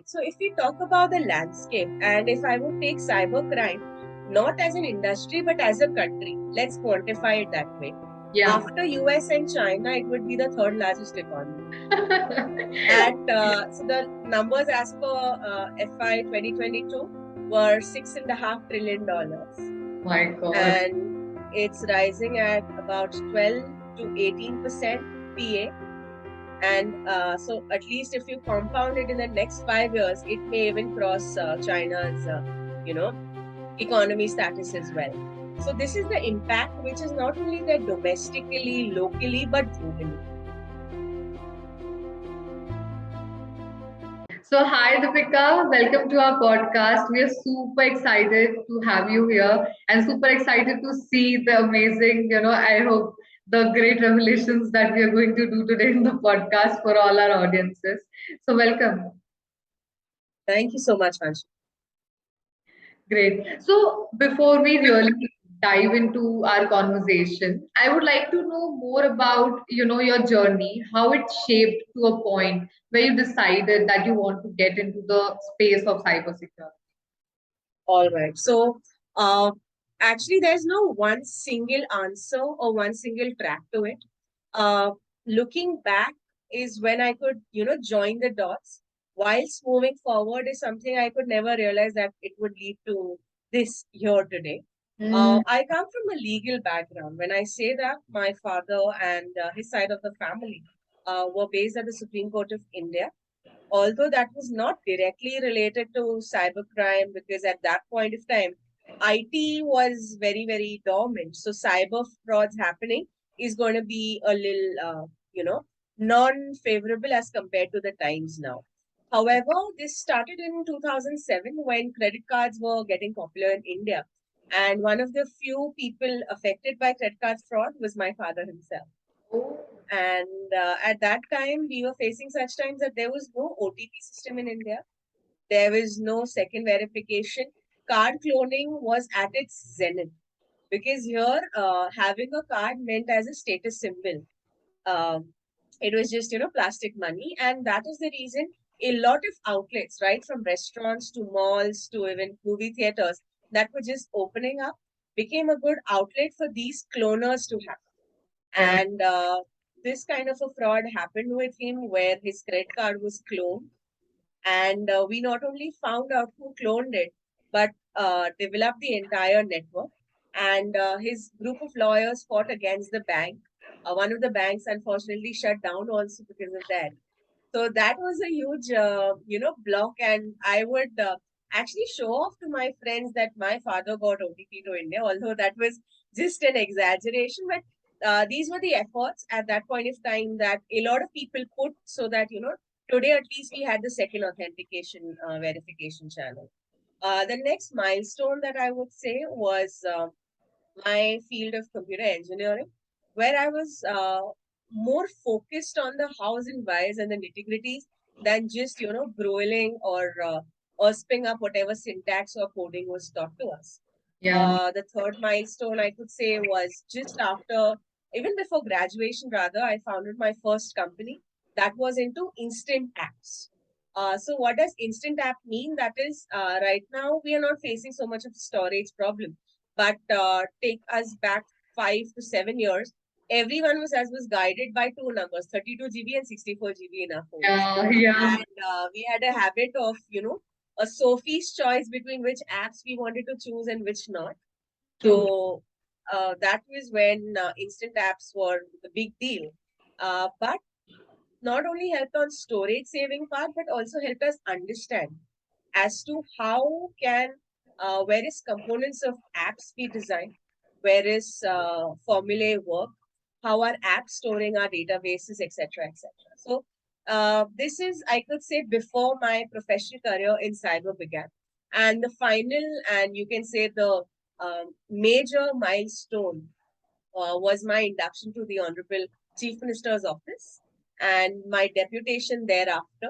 So if we talk about the landscape, and if I would take cybercrime not as an industry but as a country, let's quantify it that way. Yeah. After US and China, it would be the third largest economy. So the numbers as per FY 2022 were $6.5 trillion, My God. and it's rising at about 12 to 18% PA. And so at least if you compound it in the next 5 years, it may even cross China's, you know, economy status as well. So this is the impact, which is not only there domestically, locally, but globally. So, hi Deepika, welcome to our podcast. We are super excited to have you here and super excited to see the amazing, I hope the great revelations that we are going to do today in the podcast for all our audiences. So, welcome. Thank you so much, Vansh. Great. So before we really dive into our conversation, I would like to know more about, your journey, how it shaped to a point where you decided that you want to get into the space of cybersecurity. All right. So, uh, actually, there's no one single answer or one single track to it. Uh, Looking back is when I could, join the dots. Whilst moving forward is something I could never realize that it would lead to this here today. Mm, I come from a legal background. When I say that, my father and his side of the family were based at the Supreme Court of India, although that was not directly related to cybercrime, because at that point of time, IT was very, very dormant. So cyber frauds happening is going to be a little, non-favorable as compared to the times now. However, this started in 2007 when credit cards were getting popular in India. And one of the few people affected by credit card fraud was my father himself. And at that time, we were facing such times that there was no OTP system in India. There was no second verification. Card cloning was at its zenith, because here having a card meant as a status symbol. Um, it was just, plastic money. And that is the reason a lot of outlets, right, from restaurants to malls to even movie theaters that were just opening up, became a good outlet for these cloners to happen. yeah. And this kind of a fraud happened with him where his credit card was cloned. And we not only found out who cloned it, but developed the entire network. And his group of lawyers fought against the bank. One of the banks unfortunately shut down also because of that. So that was a huge, block. And I would actually show off to my friends that my father got OTP to India, although that was just an exaggeration. But these were the efforts at that point of time that a lot of people put so that, today at least we had the second authentication verification channel. The next milestone that I would say was my field of computer engineering, where I was more focused on the hows and whys and the nitty gritties than just broiling or sping up whatever syntax or coding was taught to us. Yeah. The third milestone I could say was just after, even before graduation, rather, I founded my first company that was into instant apps. So what does instant app mean? That is, right now we are not facing so much of storage problem, but take us back 5 to 7 years, everyone was guided by two numbers, 32 GB and 64 GB in our phones. Yeah. Yeah. And we had a habit of, a Sophie's choice between which apps we wanted to choose and which not. True. So that was when instant apps were the big deal. But not only helped on storage saving part, but also helped us understand as to how can various components of apps be designed, various formulae work, how are apps storing our databases, etc., etc. So this is, I could say, before my professional career in cyber began. And the final, and you can say the major milestone was my induction to the Honorable Chief Minister's office and my deputation thereafter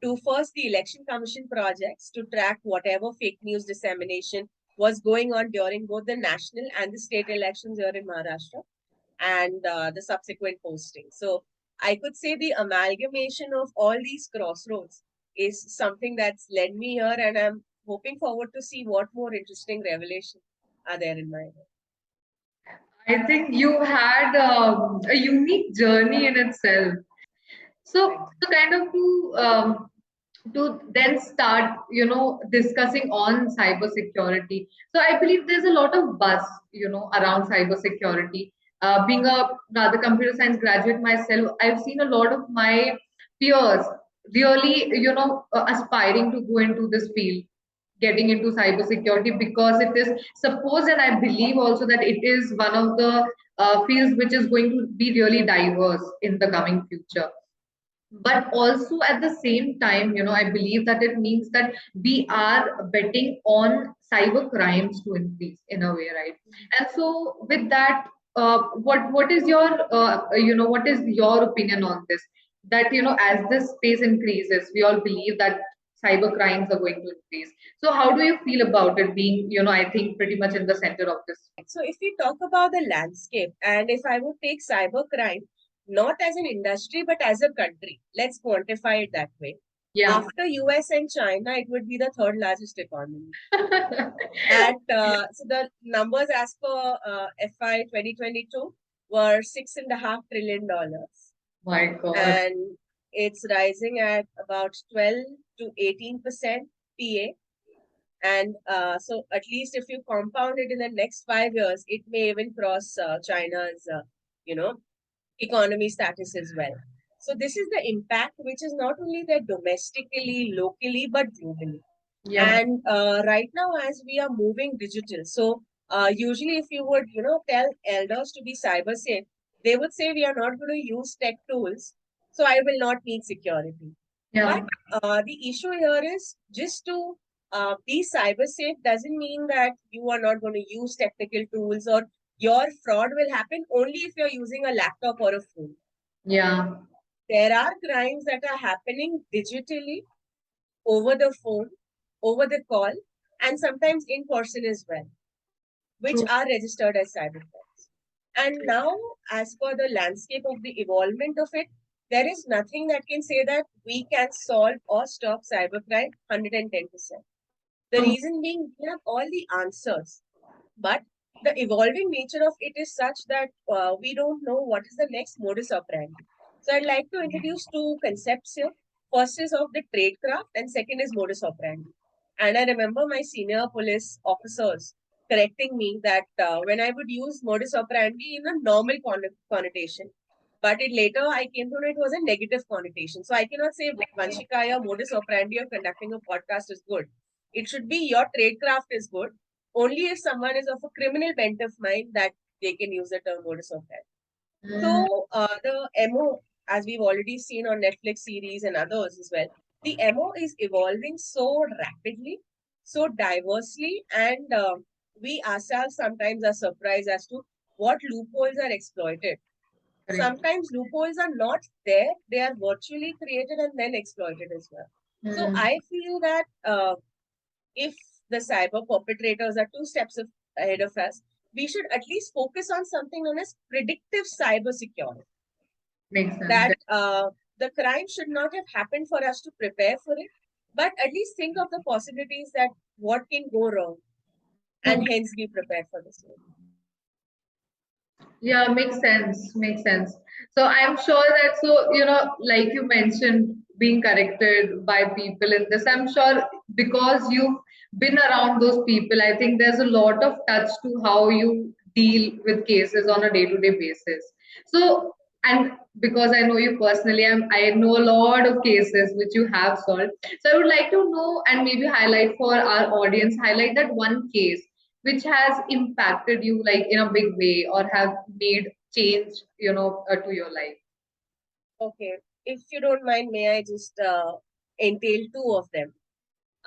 to first the Election Commission projects to track whatever fake news dissemination was going on during both the national and the state elections here in Maharashtra, and the subsequent posting. So I could say the amalgamation of all these crossroads is something that's led me here, and I'm hoping forward to see what more interesting revelations are there in my life. I think you had a unique journey in itself. Thank So kind of to then start, discussing on cybersecurity. So I believe there's a lot of buzz, around cybersecurity. Being a rather computer science graduate myself, I've seen a lot of my peers really, aspiring to go into this field, getting into cybersecurity because it is supposed, and I believe also that it is one of the fields which is going to be really diverse in the coming future. But also at the same time, I believe that it means that we are betting on cyber crimes to increase in a way, right? And so with that, what is your what is your opinion on this? That, as this space increases, we all believe that cyber crimes are going to increase. So how do you feel about it being, I think pretty much in the center of this? So if we talk about the landscape, and if I would take cybercrime not as an industry but as a country, let's quantify it that way. Yeah. After US and China, it would be the third largest economy. At so the numbers as per FY 2022 were $6.5 trillion, My God. and it's rising at about 12 to 18% PA. And so, at least if you compound it in the next 5 years, it may even cross China's, you know, economy status as well. So, this is the impact, which is not only there domestically, locally, but globally. Yeah. And right now, as we are moving digital, so usually, if you would, tell elders to be cyber safe, they would say we are not going to use tech tools, so I will not need security. But Yeah. the issue here is just to be cyber safe doesn't mean that you are not going to use technical tools, or your fraud will happen only if you're using a laptop or a phone. Yeah. There are crimes that are happening digitally, over the phone, over the call, and sometimes in person as well, which True. are registered as cyber crimes. And now, as per the landscape of the evolvement of it, there is nothing that can say that we can solve or stop cybercrime 110%. The True. reason being, we have all the answers, but the evolving nature of it is such that we don't know what is the next modus operandi. So I'd like to introduce two concepts here. First is of the tradecraft, and second is modus operandi. And I remember my senior police officers correcting me that when I would use modus operandi in a normal connotation, but it later I came to know it was a negative connotation. So I cannot say Vanshika, your modus operandi of conducting a podcast is good. It should be your tradecraft is good only if someone is of a criminal bent of mind that they can use the term modus operandi. Mm, So the MO, as we've already seen on Netflix series and others as well, the MO is evolving so rapidly, so diversely, and we ourselves sometimes are surprised as to what loopholes are exploited. correct. Sometimes loopholes are not there; they are virtually created and then exploited as well. So Mm, I feel that if the cyber perpetrators are two steps ahead of us, we should at least focus on something known as predictive cyber security. makes sense. That the crime should not have happened for us to prepare for it, but at least think of the possibilities that what can go wrong and True. hence be prepared for the same. Yeah, makes sense. Makes sense. So I'm sure that, so, like you mentioned, being corrected by people in this, I'm sure because you've been around those people, I think there's a lot of touch to how you deal with cases on a day-to-day basis. So, and because I know you personally, I know a lot of cases which you have solved. So I would like to know and maybe highlight for our audience, highlight that one case which has impacted you like in a big way or have made change, to your life. Okay, if you don't mind, may I just entail two of them?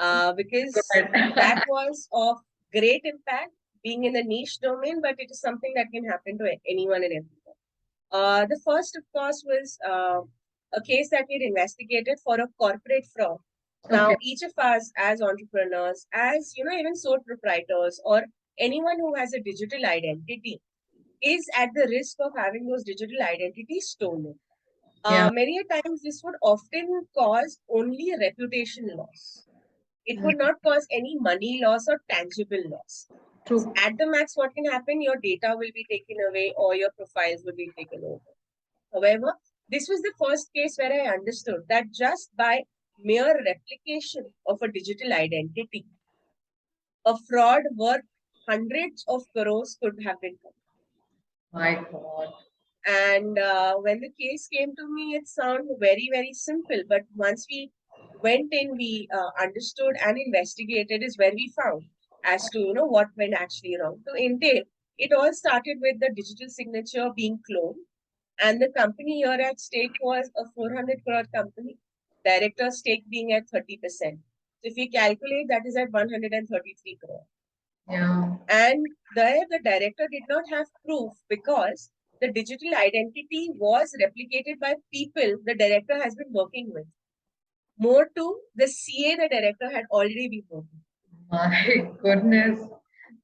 Go Because that ahead. was of great impact, being in a niche domain, but it is something that can happen to anyone and everyone. The first, of course, was a case that we had investigated for a corporate fraud. Okay. Now, each of us as entrepreneurs, as even sole proprietors, or anyone who has a digital identity, is at the risk of having those digital identities stolen. Yeah. Many a times this would often cause only reputation loss. It Mm, would not cause any money loss or tangible loss. true. At the max, what can happen? Your data will be taken away or your profiles will be taken over. However, this was the first case where I understood that just by mere replication of a digital identity, a fraud worth hundreds of crores could have been committed. My God. And when the case came to me, it sounded very, very simple. But once we went in, we understood and investigated is where we found as to what went actually wrong. So entail, it all started with the digital signature being cloned, and the company here at stake was a 400 crore company. Director stake being at 30%. So if we calculate, that is at 133 crore. Yeah. And there, the director did not have proof because the digital identity was replicated by people the director has been working with. More to the CA the director had already been working. My goodness.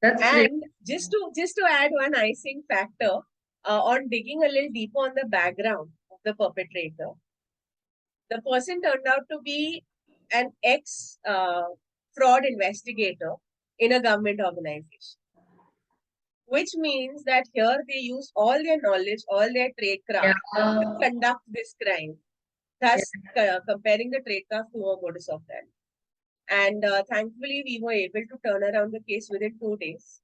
That's crazy. And just to add one icing factor, on digging a little deeper on the background of the perpetrator, the person turned out to be an ex fraud investigator in a government organization, which means that here they use all their knowledge, all their Yeah. tradecraft to conduct this crime, Yeah. thus comparing the tradecraft to a modus operandi. And thankfully, we were able to turn around the case within 2 days.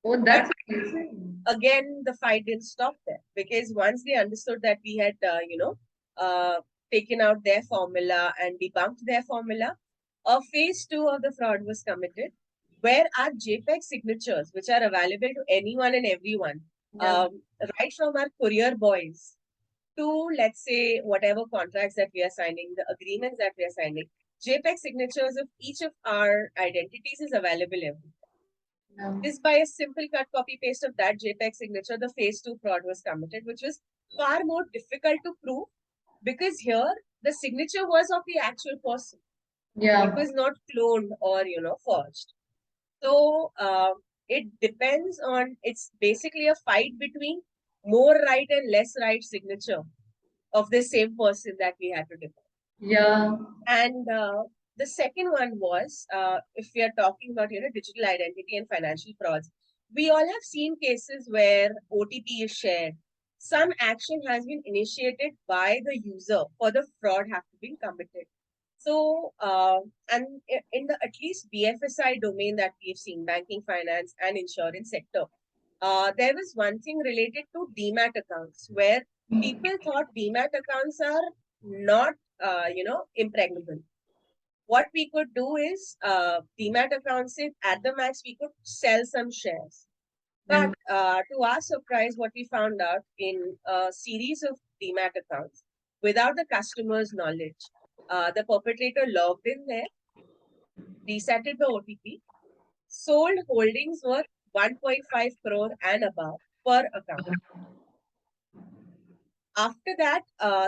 Oh, But that's amazing. again, the fight didn't stop there because once they understood that we had, taken out their formula and debunked their formula, a phase two of the fraud was committed, where our JPEG signatures, which are available to anyone and everyone, Yeah. right from our courier boys to, let's say, whatever contracts that we are signing, the agreements that we are signing, JPEG signatures of each of our identities is available everywhere. Yeah. Just by a simple cut copy paste of that JPEG signature, the phase two fraud was committed, which was far more difficult to prove because here the signature was of the actual person. It Yeah. was not cloned or forged. So it depends on. It's basically a fight between more right and less right signature of the same person that we had to define. Yeah. And the second one was, if we are talking about digital identity and financial frauds, we all have seen cases where OTP is shared. Some action has been initiated by the user for the fraud have to be committed. So, and in the at least BFSI domain that we've seen, banking, finance, and insurance sector, there was one thing related to demat accounts where people thought demat accounts are not, impregnable. What we could do is demat accounts, if at the max we could sell some shares. But Yeah. to our surprise, what we found out in a series of demat accounts, without the customer's knowledge, the perpetrator logged in there, resetted the OTP, sold holdings worth 1.5 crore and above per account. After that,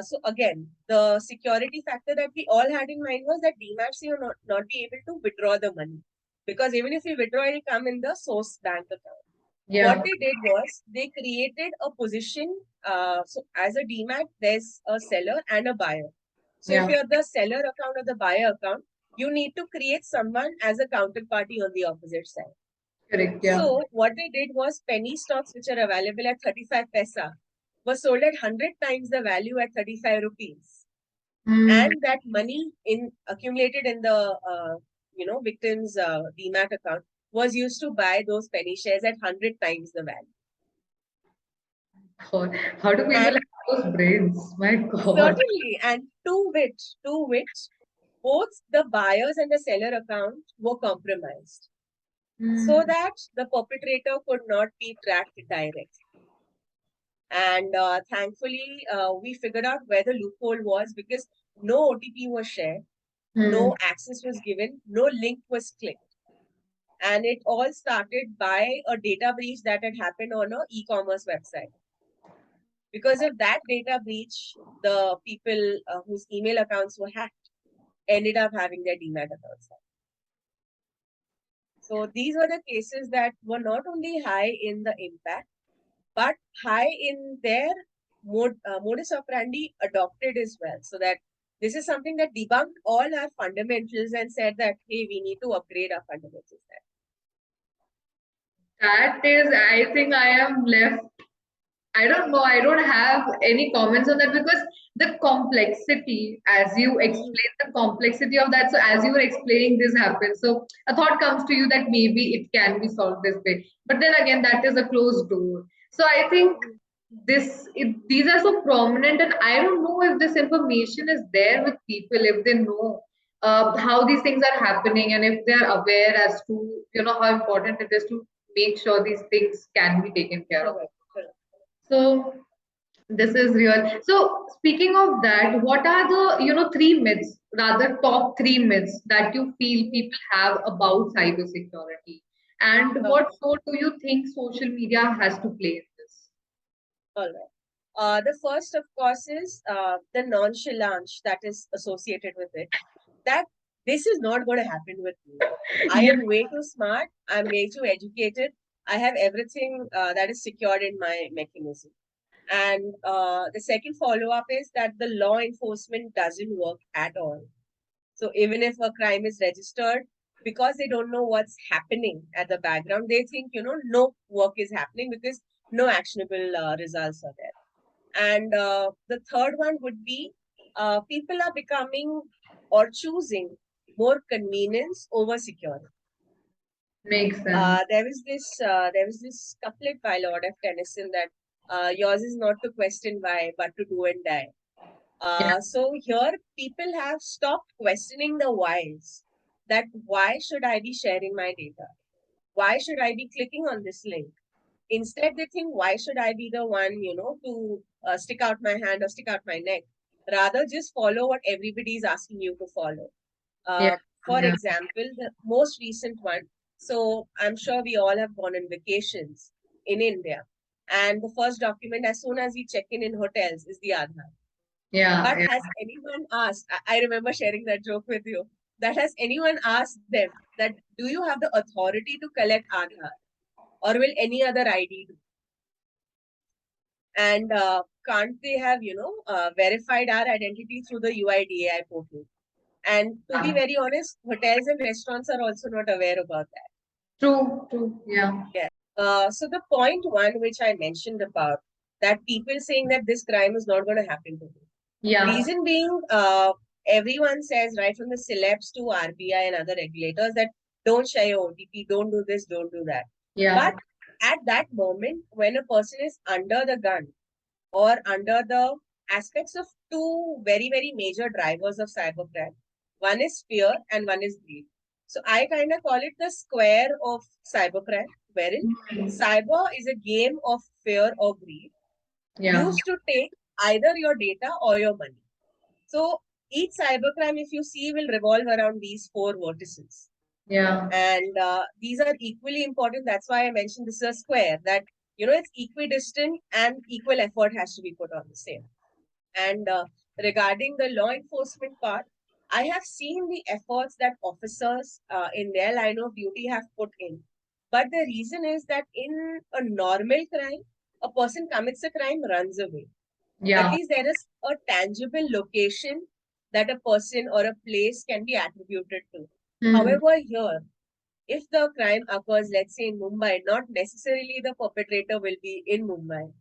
so again, the security factor that we all had in mind was that DMATs you not be able to withdraw the money. Because even if you withdraw, it will come in the source bank account. What Yeah. they did was they created a position. So as a DMAT, there's a seller and a buyer. So if Yeah. you're the seller account or the buyer account, you need to create someone as a counterparty on the opposite side. Correct. Yeah. So what they did was penny stocks which are available at 35 paisa were sold at 100 times the value at 35 rupees. Mm. And that money in accumulated in the victim's demat account was used to buy those penny shares at 100 times the value. God. How do people And have those brains? My God. certainly, and to which both the buyers and the seller account were compromised so Mm. that the perpetrator could not be tracked directly. And thankfully, we figured out where the loophole was because no OTP was shared, Mm. no access was given, no link was clicked. And it all started by a data breach that had happened on a e-commerce website. Because of that data breach, the people whose email accounts were hacked ended up having their demat accounts hacked. So these were the cases that were not only high in the impact, but high in their modus operandi adopted as well. So that this is something that debunked all our fundamentals and said that, hey, we need to upgrade our fundamentals. That is, I think I am left. I don't know. I don't have any comments on that because the complexity, as you Mm, explain the complexity of that. So, as you were explaining, this happens. So, a thought comes to you that maybe it can be solved this way. But then again, that is a closed door. So, I think mm, these are so prominent, and I don't know if this information is there with people, if they know how these things are happening, and if they are aware as to how important it is to make sure these things can be taken care of. correct, correct. So this is real. So speaking of that, what are the three myths, rather top three myths that you feel Mm, people have about cybersecurity, and what okay, role do you think social media has to play in this? all right. The first, of course, is the nonchalance that is associated with it. That this is not going to happen with me. I Yeah, am way too smart. I'm way too educated. I have everything that is secured in my mechanism. And the second follow up is that the law enforcement doesn't work at all. So even if a crime is registered, because they don't know what's happening at the background, they think, no work is happening because no actionable results are there. And the third one would be people are becoming or choosing more convenience over security. makes sense. There was this couplet by Lord F. Tennyson that yours is not to question why, but to do and die. Yeah, So here people have stopped questioning the whys. That why should I be sharing my data? Why should I be clicking on this link? Instead, they think, why should I be the one, to stick out my hand or stick out my neck? Rather, just follow what everybody is asking you to follow. yeah, Uh, for yeah, example, the most recent one. So I'm sure we all have gone on vacations in India. And the first document, as soon as we check in hotels, is the Aadhaar. yeah, But yeah. has anyone asked? I remember sharing that joke with you. That has anyone asked them that do you have the authority to collect Aadhaar or will any other ID do? And can't they have, verified our identity through the UIDAI portal? And to be Yeah. very honest, hotels and restaurants are also not aware about that. True, true. Yeah, Yeah. So the point one, which I mentioned about that people saying that this crime is not going to happen to me. yeah, Reason being, everyone says right from the celebs to RBI and other regulators that don't share your OTP, don't do this, don't do that. But yeah, at that moment, when a person is under the gun or under the aspects of two very, very major drivers of cybercrime, one is fear and one is greed. So I kind of call it the square of cybercrime, wherein cyber is a game of fear or greed yeah, used to take either your data or your money. So each cybercrime, if you see, will revolve around these four vertices. yeah, And these are equally important. That's why I mentioned this is a square that, it's equidistant and equal effort has to be put on the same. And regarding the law enforcement part, I have seen the efforts that officers in their line of duty have put in. But the reason is that in a normal crime, a person commits a crime, runs away. At yeah. least there is a tangible location that a person or a place can be attributed to. Hmm. However, here, if the crime occurs, let's say in Mumbai, not necessarily the perpetrator will be in Mumbai.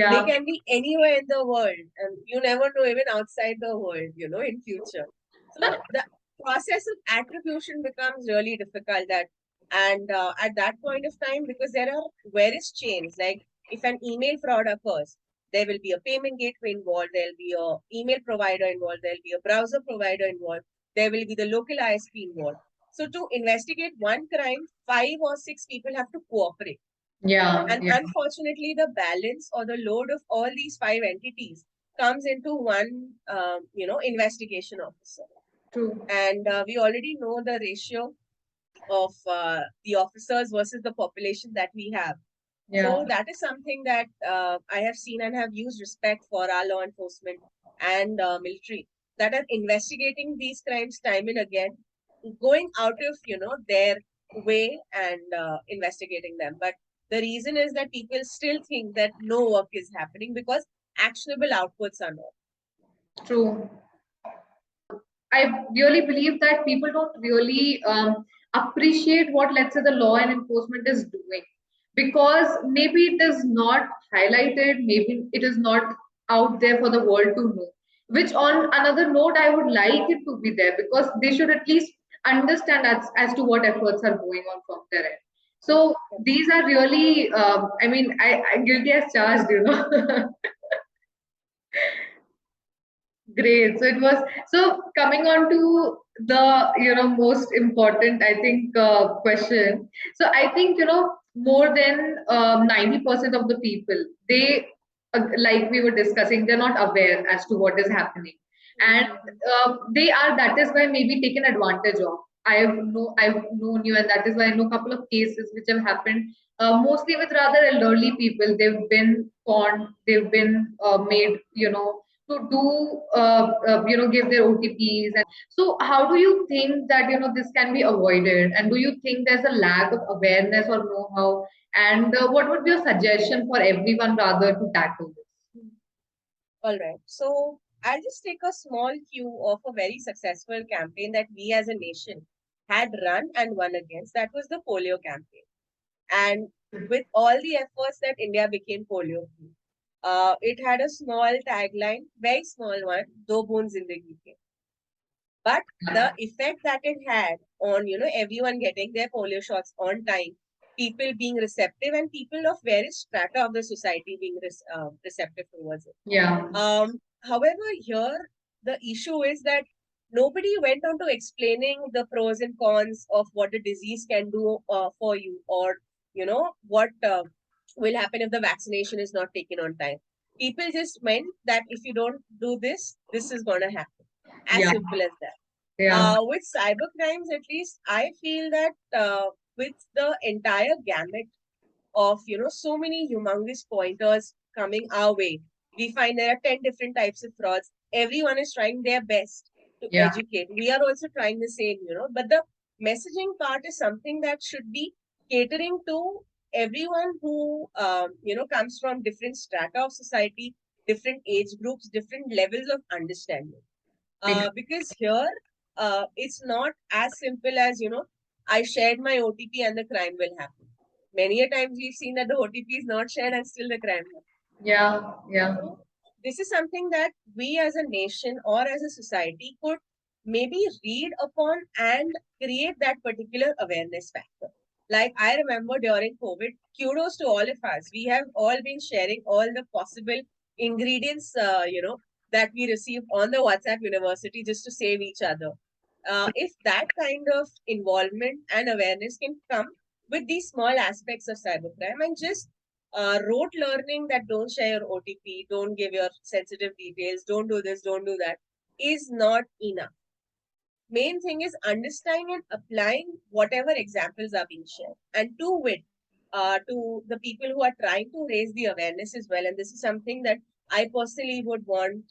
They Yeah, can be anywhere in the world, and you never know, even outside the world, in future. So the process of attribution becomes really difficult. And at that point of time, because there are various chains, like if an email fraud occurs, there will be a payment gateway involved, there'll be a email provider involved, there'll be a browser provider involved, there will be the local ISP involved. So to investigate one crime, 5 or 6 people have to cooperate. yeah, And yeah. unfortunately, the balance or the load of all these five entities comes into one, investigation officer. True. And we already know the ratio of the officers versus the population that we have. Yeah, So that is something that I have seen and have used respect for our law enforcement and military that are investigating these crimes time and again, going out of their way and investigating them. But the reason is that people still think that no work is happening because actionable outputs are not. True. I really believe that people don't really appreciate what, let's say, the law and enforcement is doing, because maybe it is not highlighted, maybe it is not out there for the world to know. Which, on another note, I would like it to be there, because they should at least understand as to what efforts are going on from their end. So these are really, I mean, I guilty as charged, you know. Great. So it was, so coming on to the, most important, I think, question. So I think, more than 90% of the people, they, like we were discussing, they're not aware as to what is happening. And Mhm. they are, that is why, maybe taken advantage of. I've known you, and that is why I know a couple of cases which have happened, mostly with rather elderly people. They've been conned, they've been made, to do give their OTPs. And so how do you think that this can be avoided, and do you think there's a lack of awareness or know-how, and what would be your suggestion for everyone rather to tackle this? All right. So I'll just take a small cue of a very successful campaign that we as a nation had run and won against. That was the polio campaign. And with all the efforts that India became polio free, it had a small tagline, very small one, "Do boon zindagi ke." But the effect that it had on, everyone getting their polio shots on time, people being receptive, and people of various strata of the society being receptive towards it. Yeah. However, here the issue is that nobody went on to explaining the pros and cons of what the disease can do for you, or what will happen if the vaccination is not taken on time. People just meant that if you don't do this, this is going to happen. As Yeah. simple as that. Yeah. With cyber crimes, at least I feel that with the entire gamut of so many humongous pointers coming our way, we find there are 10 different types of frauds. Everyone is trying their best to Yeah. educate. We are also trying the same, but the messaging part is something that should be catering to everyone who comes from different strata of society, different age groups, different levels of understanding. Because here it's not as simple as I shared my OTP and the crime will happen. Many a times we've seen that the OTP is not shared and still the crime happens. Yeah. Yeah. So this is something that we as a nation or as a society could maybe read upon and create that particular awareness factor. Like I remember during COVID, kudos to all of us. We have all been sharing all the possible ingredients, that we received on the WhatsApp University just to save each other. If that kind of involvement and awareness can come with these small aspects of cybercrime, and just rote learning that don't share your OTP, don't give your sensitive details, don't do this, don't do that, is not enough. Main thing is understanding and applying whatever examples are being shared. And to wit, to the people who are trying to raise the awareness as well. And this is something that I personally would want,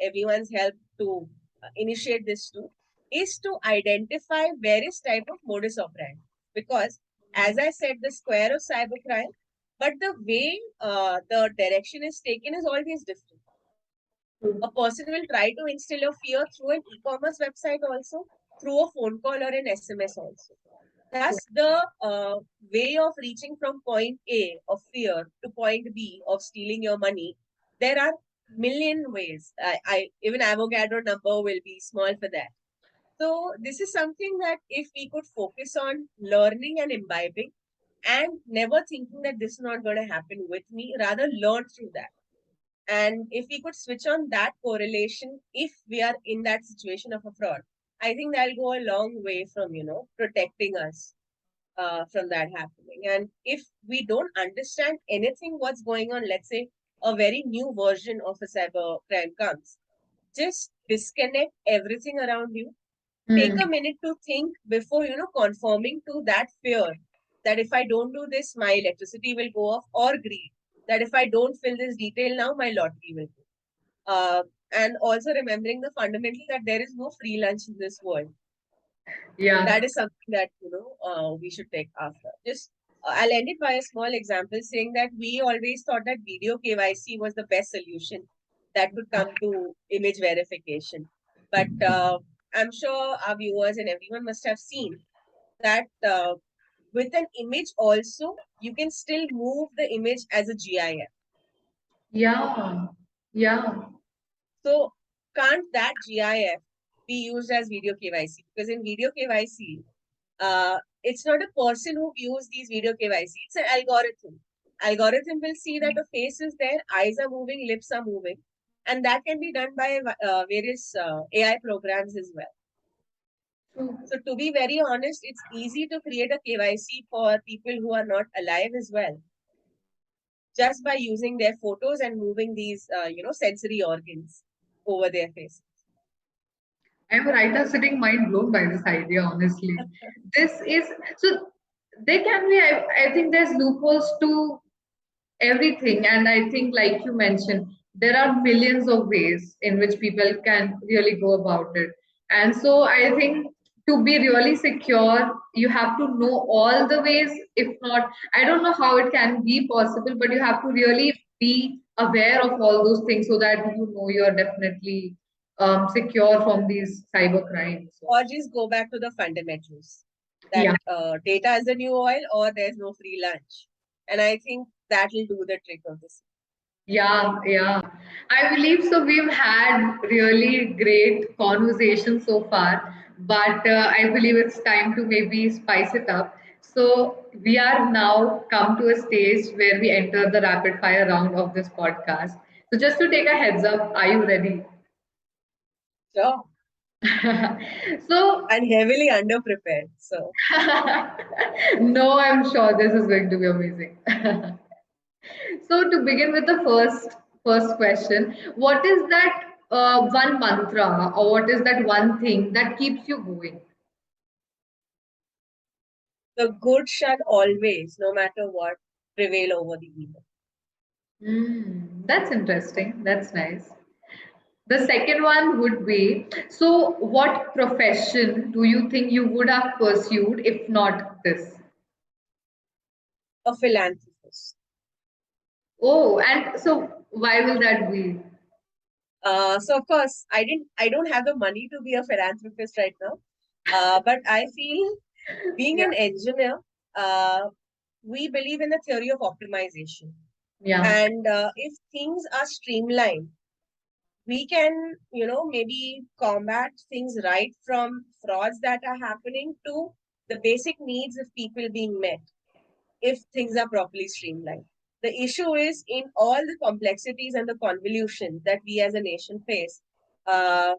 everyone's help to initiate this too, is to identify various type of modus operandi. Because as I said, the square of cybercrime, but the way the direction is taken is always different. A person will try to instill a fear through an e-commerce website also, through a phone call or an SMS also. Thus, the way of reaching from point A of fear to point B of stealing your money, there are million ways. I even Avogadro number will be small for that. So this is something that if we could focus on learning and imbibing, and never thinking that this is not going to happen with me, rather learn through that. And if we could switch on that correlation, if we are in that situation of a fraud, I think that'll go a long way from, protecting us from that happening. And if we don't understand anything what's going on, let's say a very new version of a cyber crime comes, just disconnect everything around you. Take Hmm. a minute to think before, conforming to that fear that if I don't do this, my electricity will go off, or greed that if I don't fill this detail now, my lottery will go. And also remembering the fundamental that there is no free lunch in this world. Yeah. That is something that we should take after. Just I'll end it by a small example saying that we always thought that video KYC was the best solution that could come to image verification. But I'm sure our viewers and everyone must have seen that with an image also, you can still move the image as a GIF. Yeah, yeah, So can't that GIF be used as video KYC? Because in video KYC, it's not a person who views these video KYC, it's an algorithm. Algorithm will see that the face is there, eyes are moving, lips are moving, and that can be done by various AI programs as well. true. So to be very honest, it's easy to create a KYC for people who are not alive as well, just by using their photos and moving these, sensory organs over their face. I'm right now sitting mind blown by this idea, honestly. This is so there can be, I think there's loopholes to everything. And I think, like you mentioned, there are millions of ways in which people can really go about it. And so I think to be really secure, you have to know all the ways. If not, I don't know how it can be possible, but you have to really be aware of all those things so that you know you're definitely secure from these cyber crimes. So, Or just go back to the fundamentals that yeah. data is the new oil or there's no free lunch. And I think that will do the trick of this. Yeah, yeah. I believe so. We've had really great conversation so far, but I believe it's time to maybe spice it up. So we are now come to a stage where we enter the rapid fire round of this podcast. So just to take a heads up, are you ready? Sure. So And heavily underprepared. So no, I'm sure this is going to be amazing. So to begin with the first question, what is that one mantra or what is that one thing that keeps you going? the good shall always, no matter what, prevail over the evil. That's interesting. That's nice. The second one would be, so what profession do you think you would have pursued if not this? A philanthropist. Oh, and so why will that be? So of course, I don't have the money to be a philanthropist right now. But I feel being Yeah, an engineer, uh, we believe in the theory of optimization. yeah, And if things are streamlined, we can, maybe combat things right from frauds that are happening to the basic needs of people being met if things are properly streamlined. The issue is in all the complexities and the convolution that we as a nation face. Uh,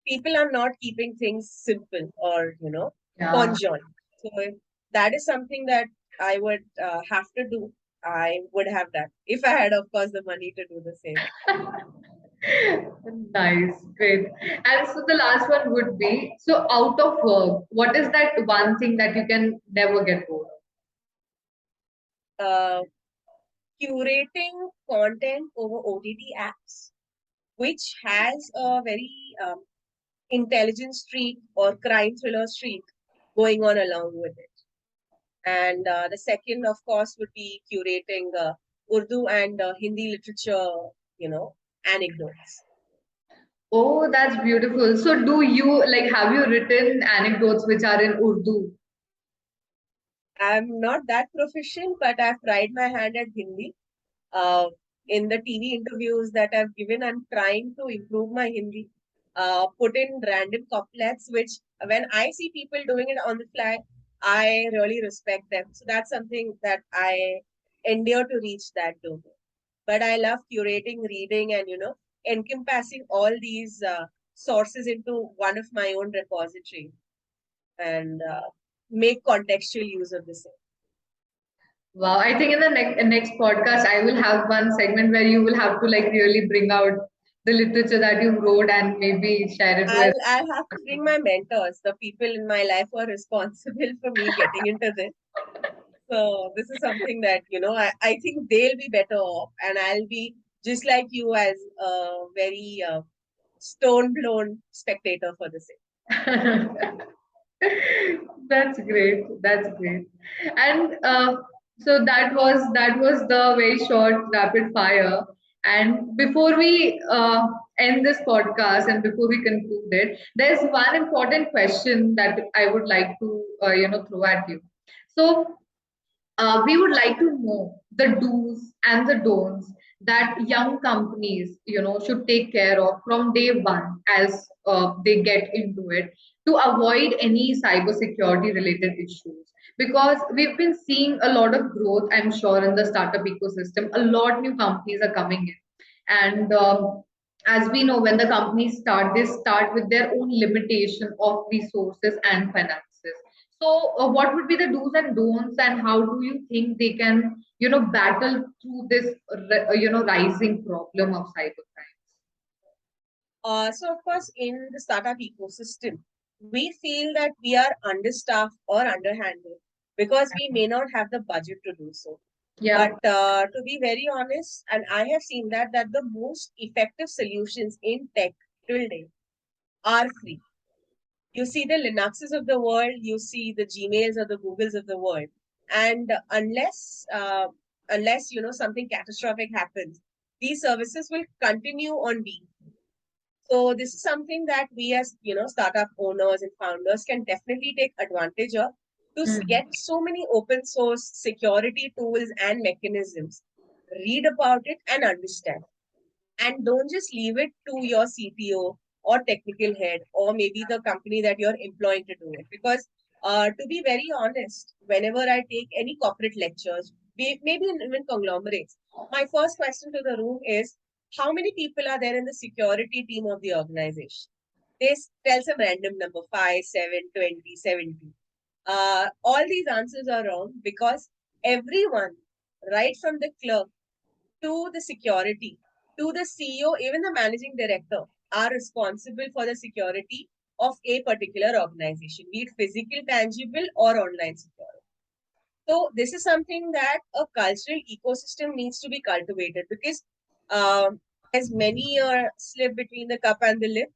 People are not keeping things simple or yeah. conjoined. So if that is something that I would have to do. I would have that if I had, of course, the money to do the same. Nice, great. And so the last one would be, so out of work, what is that one thing that you can never get bored of? uh, Curating content over OTT apps, which has a very intelligence streak or crime thriller streak going on along with it. And the second, of course, would be curating Urdu and Hindi literature, anecdotes. Oh, that's beautiful. So do you like have you written anecdotes which are in Urdu? I'm not that proficient, but I've tried my hand at Hindi. Uh, in the TV interviews that I've given, I'm trying to improve my Hindi. Put in random couplets, which when I see people doing it on the fly, I really respect them. So that's something that I endure to reach that domain. But I love curating, reading, and encompassing all these sources into one of my own repository and make contextual use of the same. Wow, I think in the next podcast I will have one segment where you will have to like really bring out the literature that you wrote and maybe share it with. I'll have to bring my mentors, the people in my life who are responsible for me getting into this. So this is something that, I think they'll be better off, and I'll be just like you as a very stone blown spectator for the same. That's great. That's great. And so that was the very short rapid fire. And before we end this podcast and before we conclude it, there's one important question that I would like to throw at you. So we would like to know the do's and the don'ts that young companies should take care of from day one as they get into it to avoid any cybersecurity related issues, because we've been seeing a lot of growth, I'm sure, in the startup ecosystem. A lot new companies are coming in, and as we know, when the companies start, they start with their own limitation of resources and finances. So, what would be the do's and don'ts, and how do you think they can, battle through this, rising problem of cybercrime? So of course, in the startup ecosystem, we feel that we are understaffed or underhandled because we may not have the budget to do so. Yeah. But to be very honest, and I have seen that the most effective solutions in tech till date are free. You see the Linuxes of the world, you see the Gmails or the Googles of the world, and unless something catastrophic happens, these services will continue on being. So this is something that we as startup owners and founders can definitely take advantage of to Mm. get so many open source security tools and mechanisms. Read about it and understand. And don't just leave it to your CTO or technical head or maybe the company that you're employing to do it. Because to be very honest, whenever I take any corporate lectures, maybe even conglomerates, my first question to the room is, how many people are there in the security team of the organization? They tell some random number, 5, 7, 20, 70. All these answers are wrong because everyone, right from the clerk to the security, to the CEO, even the managing director, are responsible for the security of a particular organization, be it physical, tangible, or online security. So, this is something that a cultural ecosystem needs to be cultivated because there's many a slip between the cup and the lip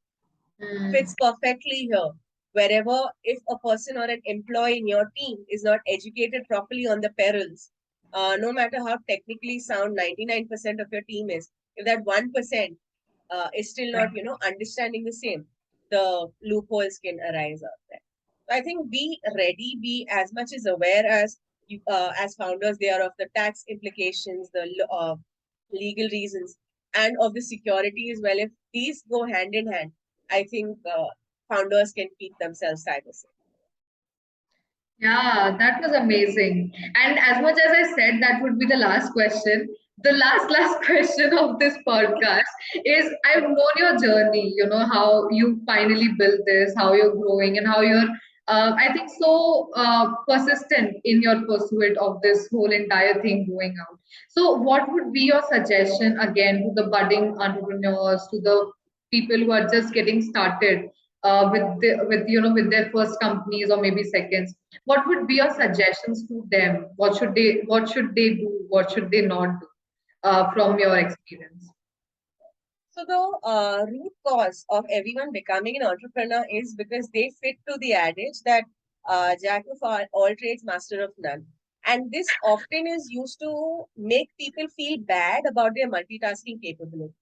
Mm. fits perfectly here. Wherever, if a person or an employee in your team is not educated properly on the perils, no matter how technically sound 99% of your team is, if that 1% is still Yeah. not, understanding the same, the loopholes can arise out there. So I think be ready, be as much as aware as you, as founders, they are of the tax implications, the legal reasons, and of the security as well. If these go hand in hand, I think founders can keep themselves cyber safe. Yeah, that was amazing. And as much as I said that would be the last question, the last question of this podcast is, I've known your journey, how you finally built this, how you're growing, and how you're, I think, so persistent in your pursuit of this whole entire thing going out. So, what would be your suggestion again to the budding entrepreneurs, to the people who are just getting started with their first companies or maybe seconds? What would be your suggestions to them? What should they do? What should they not do? From your experience. So the root cause of everyone becoming an entrepreneur is because they fit to the adage that jack of all trades, master of none. And this often is used to make people feel bad about their multitasking capability.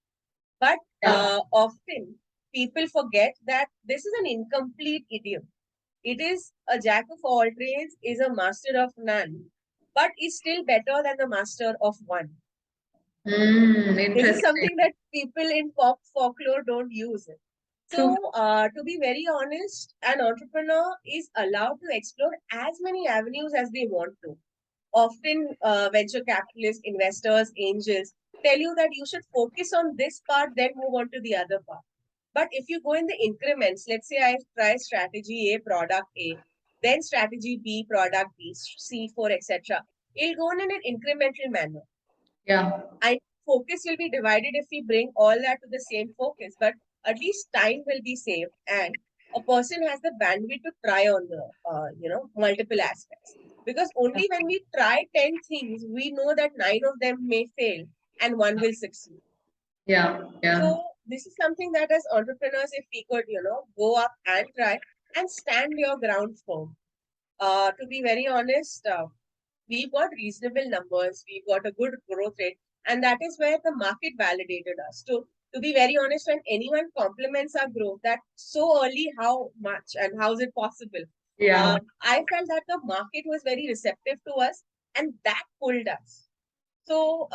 But Yeah. often people forget that this is an incomplete idiom. It is a jack of all trades, is a master of none, but is still better than the master of one. This is Interesting. something that people in pop folklore don't use. True. So, to be very honest, an entrepreneur is allowed to explore as many avenues as they want to. Often, venture capitalists, investors, angels tell you that you should focus on this part, then move on to the other part. But if you go in the increments, let's say I try strategy A, product A, then strategy B, product B, C4, etc. It'll go on in an incremental manner. Yeah. I focus will be divided if we bring all that to the same focus, but at least time will be saved, and a person has the bandwidth to try on the multiple aspects. Because only when we try 10 things, we know that 9 of them may fail and one will succeed. Yeah. Yeah. So this is something that as entrepreneurs, if we could, go up and try. and stand your ground firm. To be very honest, we've got reasonable numbers, we've got a good growth rate, and that is where the market validated us. To be very honest, when anyone compliments our growth, that so early, how much and how is it possible? Yeah. I felt that the market was very receptive to us, and that pulled us. So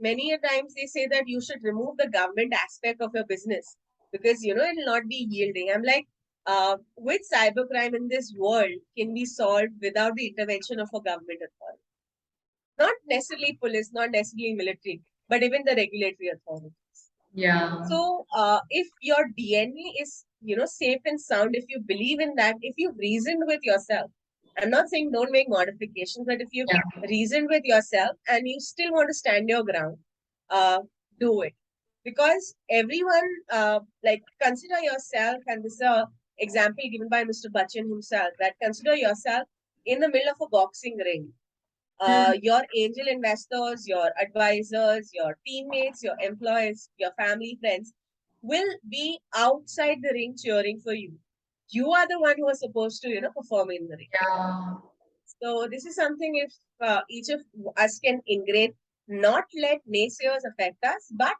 many a times they say that you should remove the government aspect of your business because it'll not be yielding. I'm like, with cybercrime in this world can be solved without the intervention of a government authority. Not necessarily police, not necessarily military, but even the regulatory authorities. Yeah. So if your DNA is safe and sound, if you believe in that, if you've reasoned with yourself, I'm not saying don't make modifications, but if you've Yeah. reasoned with yourself and you still want to stand your ground, uh, do it. Because everyone, like, consider yourself, and this is a example given by Mr. Bachchan himself, that consider yourself in the middle of a boxing ring. Mm. Your angel investors, your advisors, your teammates, your employees, your family, friends will be outside the ring cheering for you. You are the one who is supposed to, perform in the ring. Yeah. So this is something if each of us can ingrain, not let naysayers affect us, but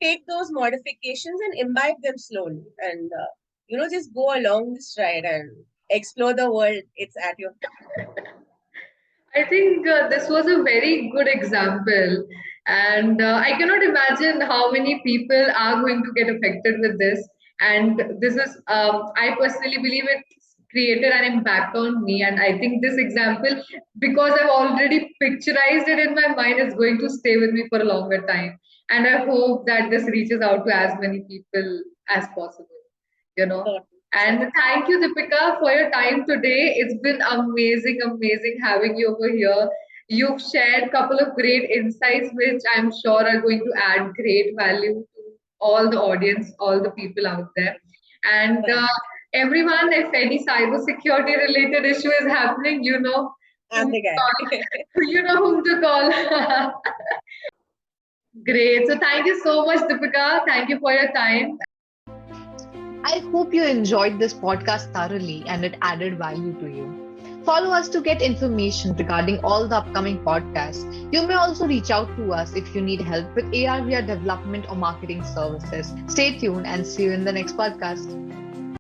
take those modifications and imbibe them slowly, and just go along this ride and explore the world. It's at your feet. I think this was a very good example, and I cannot imagine how many people are going to get affected with this. And this is, I personally believe it created an impact on me. And I think this example, because I've already picturized it in my mind, is going to stay with me for a longer time. And I hope that this reaches out to as many people as possible, you know. Certainly, And certainly. thank you, Deepika, for your time today. It's been amazing, amazing having you over here. You've shared a couple of great insights, which I'm sure are going to add great value to all the audience, all the people out there. And Right. everyone, if any cybersecurity related issue is happening, you know I'm whom the to guy. call. You know whom to call. Great. So thank you so much, Deepika. Thank you for your time. I hope you enjoyed this podcast thoroughly and it added value to you. Follow us to get information regarding all the upcoming podcasts. You may also reach out to us if you need help with AR/VR development or marketing services. Stay tuned and see you in the next podcast.